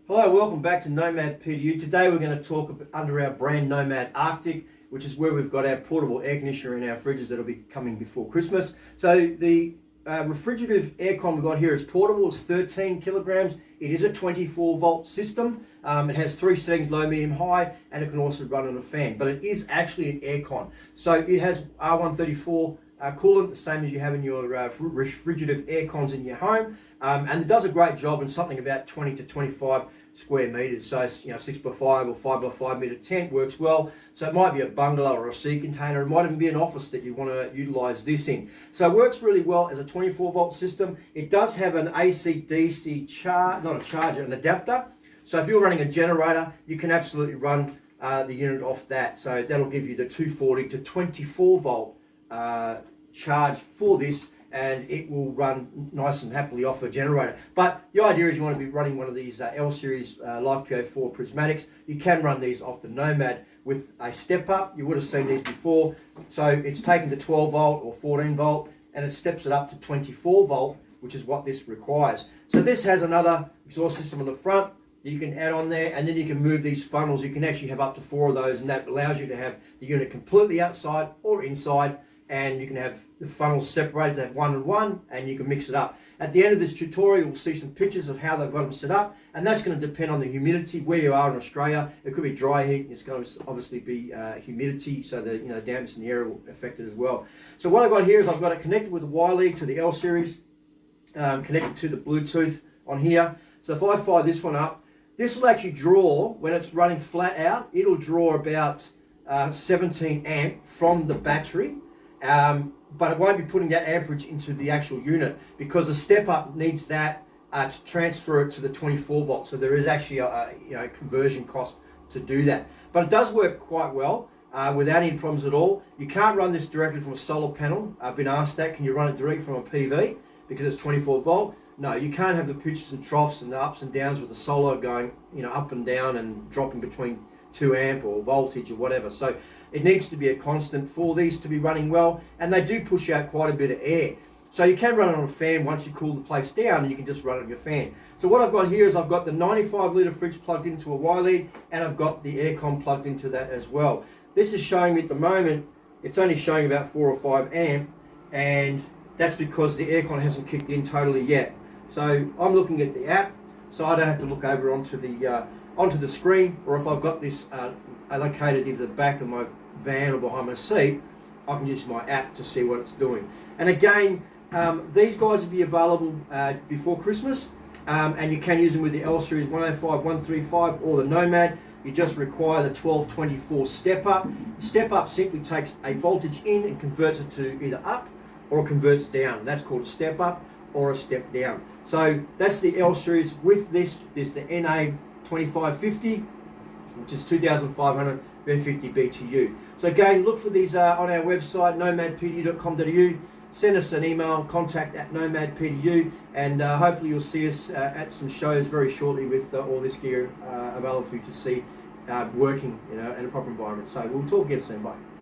Hello, welcome back to Nomad BTU. Today we're going to talk under our brand Nomad Arctic, which is where we've got our portable air conditioner in our fridges that'll be coming before Christmas. So the refrigerative aircon we've got here is portable. It's 13 kilograms. It is a 24 volt system. It has 3 settings, low, medium, high, and it can also run on a fan. But it is actually an aircon. So it has R134 coolant, the same as you have in your refrigerative aircons in your home. And it does a great job in something about 20 to 25 square meters. So, 6 by 5 or 5 by 5 meter tent works well. So it might be a bungalow or a sea container. It might even be an office that you want to utilize this in. So it works really well as a 24 volt system. It does have an AC DC an adapter. So if you're running a generator, you can absolutely run the unit off that. So that'll give you the 240 to 24 volt charge for this, and it will run nice and happily off a generator. But the idea is you want to be running one of these L series Life PO4 prismatics. You can run these off the Nomad with a step up. You would have seen these before. So it's taken to 12 volt or 14 volt, and it steps it up to 24 volt, which is what this requires. So this has another exhaust system on the front that you can add on there, and then you can move these funnels. You can actually have up to 4 of those, and that allows you to have the unit completely outside or inside, and you can have the funnels separated to have 1 and 1, and you can mix it up. At the end of this tutorial, we'll see some pictures of how they've got them set up, and that's going to depend on the humidity where you are in Australia. It could be dry heat, and it's going to obviously be humidity, so the dampness in the air will affect it as well. So what I've got here is I've got it connected with the wire lead to the L series, connected to the Bluetooth on here. So if I fire this one up, this will actually draw, when it's running flat out, it'll draw about 17 amp from the battery. But it won't be putting that amperage into the actual unit because the step up needs that to transfer it to the 24 volt. So there is actually a conversion cost to do that. But it does work quite well without any problems at all. You can't run this directly from a solar panel. I've been asked that, can you run it directly from a PV because it's 24 volt? No, you can't have the pitches and troughs and the ups and downs with the solar going up and down and dropping between 2 amp or voltage or whatever. So it needs to be a constant for these to be running well, and they do push out quite a bit of air. So you can run it on a fan once you cool the place down, and you can just run it on your fan. So what I've got here is I've got the 95 litre fridge plugged into a wire lead, and I've got the aircon plugged into that as well. This is showing me at the moment, it's only showing about 4 or 5 amp, and that's because the aircon hasn't kicked in totally yet. So I'm looking at the app, so I don't have to look over onto the screen, or if I've got this allocated into the back of my van or behind my seat, I can use my app to see what it's doing. And again, these guys will be available before Christmas, and you can use them with the L series 105, 135 or the Nomad. You just require the 1224 step up. Step up simply takes a voltage in and converts it to either up or converts down. That's called a step up or a step down. So that's the L series. With this, there's the NA 2550, which is 2,550 BTU. So again, look for these on our website, nomadptu.com.au. Send us an email, contact@nomadptu, and hopefully you'll see us at some shows very shortly with all this gear available for you to see working in a proper environment. So we'll talk again soon. Bye.